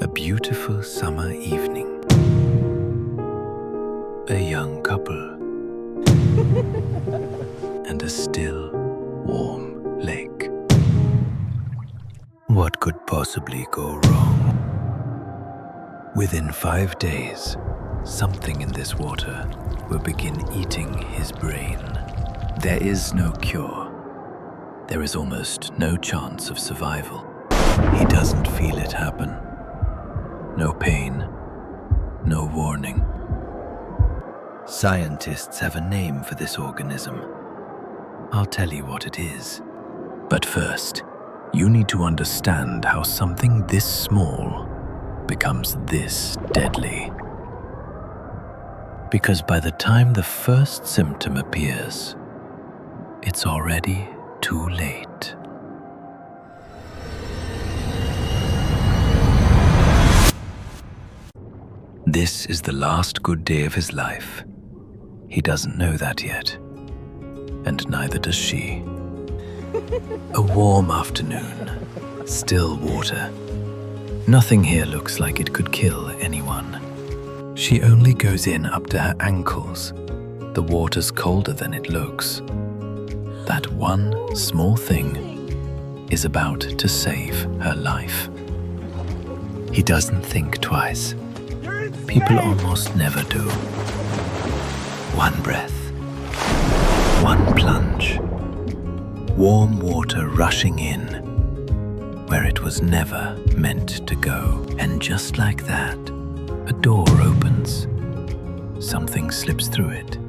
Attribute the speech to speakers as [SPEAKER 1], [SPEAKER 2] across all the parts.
[SPEAKER 1] A beautiful summer evening. A young couple. And a still, warm lake. What could possibly go wrong? Within 5 days, something in this water will begin eating his brain. There is no cure. There is almost no chance of survival. He doesn't feel it happen. No pain, no warning. Scientists have a name for this organism. I'll tell you what it is. But first, you need to understand how something this small becomes this deadly. Because by the time the first symptom appears, it's already too late. This is the last good day of his life. He doesn't know that yet, and neither does she. A warm afternoon, still water. Nothing here looks like it could kill anyone. She only goes in up to her ankles. The water's colder than it looks. That one small thing is about to save her life. He doesn't think twice. People almost never do. One breath, one plunge. Warm water rushing in where it was never meant to go. And just like that, a door opens. Something slips through it,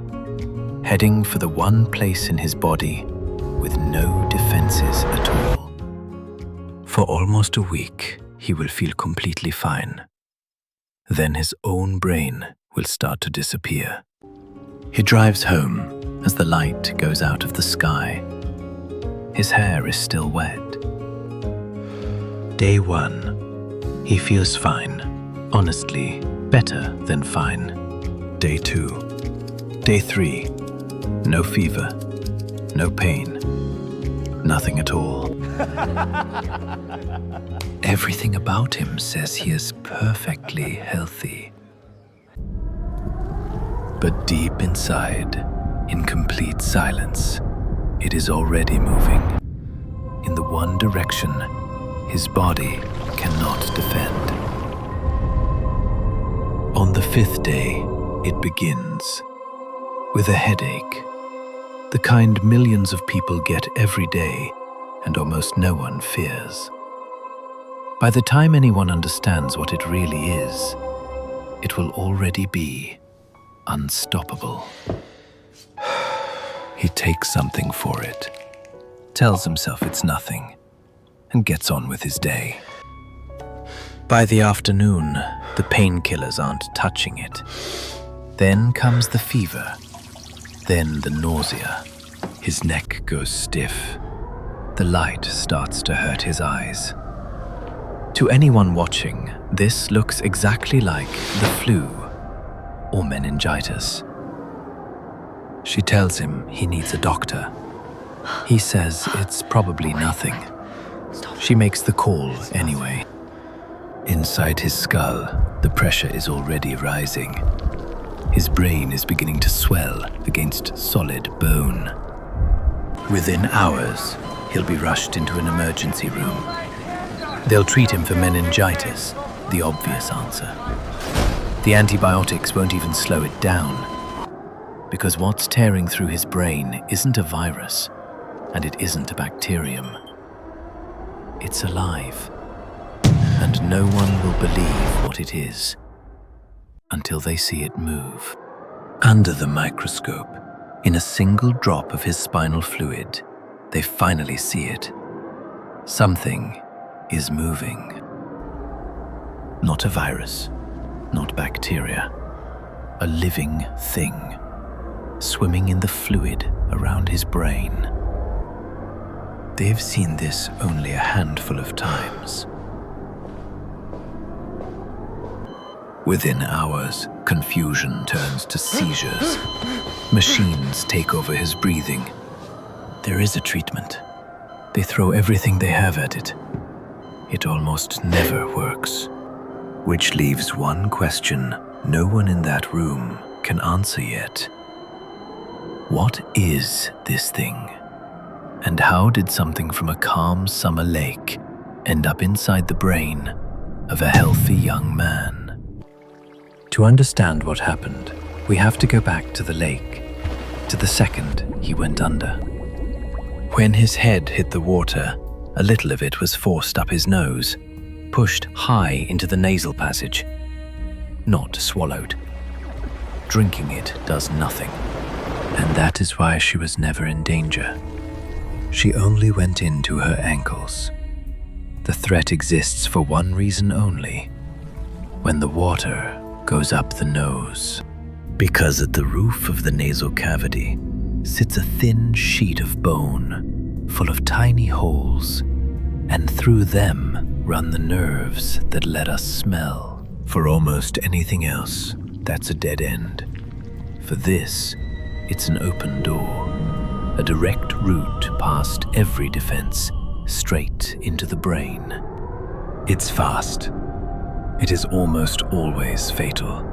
[SPEAKER 1] heading for the one place in his body with no defenses at all. For almost a week, he will feel completely fine. Then his own brain will start to disappear. He drives home as the light goes out of the sky. His hair is still wet. Day 1, he feels fine. Honestly, better than fine. Day 2. Day 3, no fever, no pain, nothing at all. Everything about him says he is perfectly healthy. But deep inside, in complete silence, it is already moving. In the one direction his body cannot defend. On the 5th day, it begins. With a headache. The kind millions of people get every day and almost no one fears. By the time anyone understands what it really is, it will already be unstoppable. He takes something for it, tells himself it's nothing, and gets on with his day. By the afternoon, the painkillers aren't touching it. Then comes the fever, then the nausea. His neck goes stiff. The light starts to hurt his eyes. To anyone watching, this looks exactly like the flu or meningitis. She tells him he needs a doctor. He says it's probably nothing. She makes the call anyway. Inside his skull, the pressure is already rising. His brain is beginning to swell against solid bone. Within hours, he'll be rushed into an emergency room. They'll treat him for meningitis, the obvious answer. The antibiotics won't even slow it down, because what's tearing through his brain isn't a virus, and it isn't a bacterium. It's alive, and no one will believe what it is until they see it move. Under the microscope, in a single drop of his spinal fluid, they finally see it. Something is moving. Not a virus, not bacteria. A living thing, swimming in the fluid around his brain. They've seen this only a handful of times. Within hours, confusion turns to seizures. Machines take over his breathing. There is a treatment. They throw everything they have at it. It almost never works. Which leaves one question no one in that room can answer yet. What is this thing? And how did something from a calm summer lake end up inside the brain of a healthy young man? To understand what happened, we have to go back to the lake, to the second he went under. When his head hit the water, a little of it was forced up his nose, pushed high into the nasal passage, not swallowed. Drinking it does nothing, and that is why she was never in danger. She only went into her ankles. The threat exists for one reason only: when the water goes up the nose. Because at the roof of the nasal cavity sits a thin sheet of bone full of tiny holes, and through them run the nerves that let us smell. For almost anything else, that's a dead end. For this, it's an open door, a direct route past every defense, straight into the brain. It's fast. It is almost always fatal.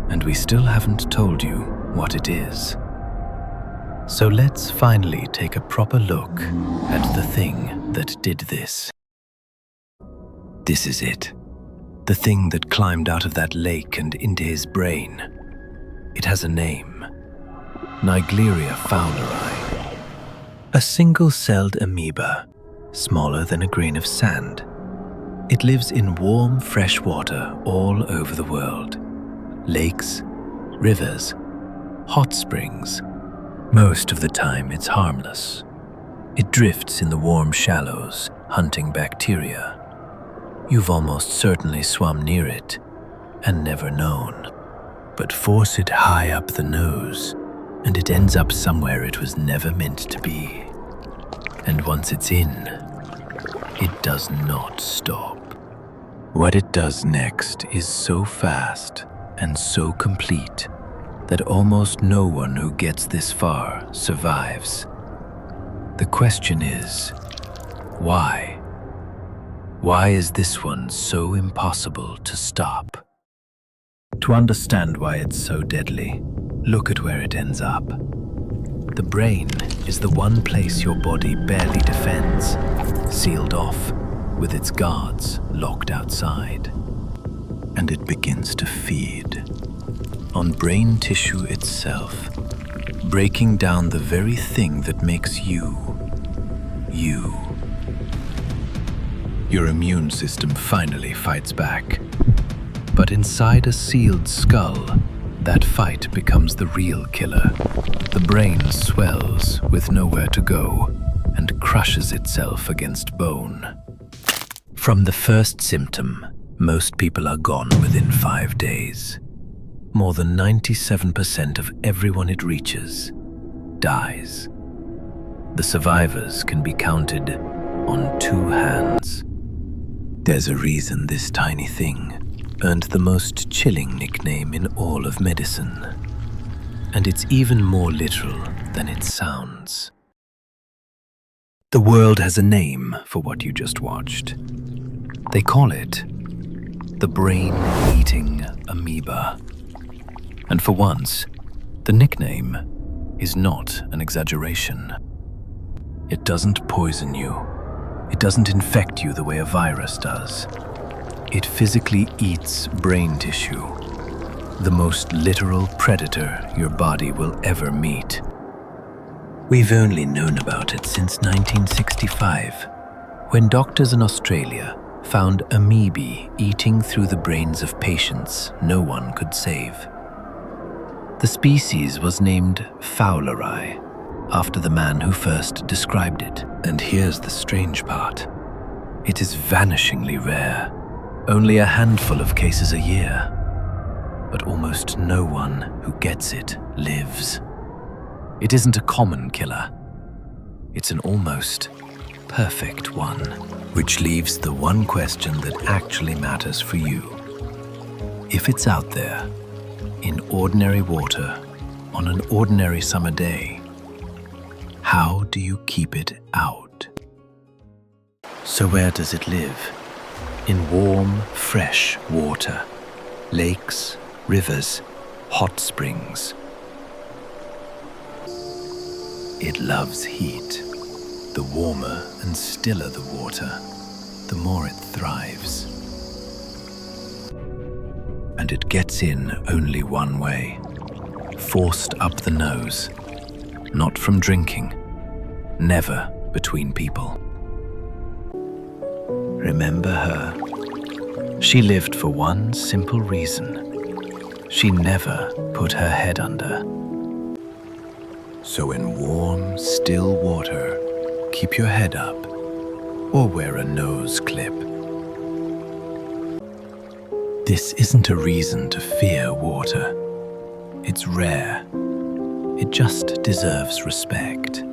[SPEAKER 1] And we still haven't told you what it is. So let's finally take a proper look at the thing that did this. This is it. The thing that climbed out of that lake and into his brain. It has a name. Naegleria fowleri. A single-celled amoeba, smaller than a grain of sand. It lives in warm, fresh water all over the world. Lakes, rivers, hot springs. Most of the time it's harmless. It drifts in the warm shallows, hunting bacteria. You've almost certainly swum near it and never known. But force it high up the nose, and it ends up somewhere it was never meant to be. And once it's in, it does not stop. What it does next is so fast and so complete that almost no one who gets this far survives. The question is, why? Why is this one so impossible to stop? To understand why it's so deadly, look at where it ends up. The brain is the one place your body barely defends, sealed off, with its guards locked outside. And it begins to feed on brain tissue itself, breaking down the very thing that makes you, you. Your immune system finally fights back. But inside a sealed skull, that fight becomes the real killer. The brain swells with nowhere to go and crushes itself against bone. From the first symptom, most people are gone within 5 days. More than 97% of everyone it reaches dies. The survivors can be counted on 2 hands. There's a reason this tiny thing earned the most chilling nickname in all of medicine. And it's even more literal than it sounds. The world has a name for what you just watched. They call it the brain-eating amoeba. And for once, the nickname is not an exaggeration. It doesn't poison you. It doesn't infect you the way a virus does. It physically eats brain tissue, the most literal predator your body will ever meet. We've only known about it since 1965, when doctors in Australia found Amebic eating through the brains of patients no one could save. The species was named Fowleri, after the man who first described it. And here's the strange part. It is vanishingly rare. Only a handful of cases a year. But almost no one who gets it lives. It isn't a common killer. It's an almost perfect one. Which leaves the one question that actually matters for you. If it's out there, in ordinary water, on an ordinary summer day, how do you keep it out? So where does it live? in warm, fresh water, lakes, rivers, hot springs. It loves heat. The warmer and stiller the water, the more it thrives. And it gets in only one way, forced up the nose, not from drinking, never between people. Remember her. She lived for one simple reason. She never put her head under. So in warm, still water, keep your head up or wear a nose clip. This isn't a reason to fear water. It's rare. It just deserves respect.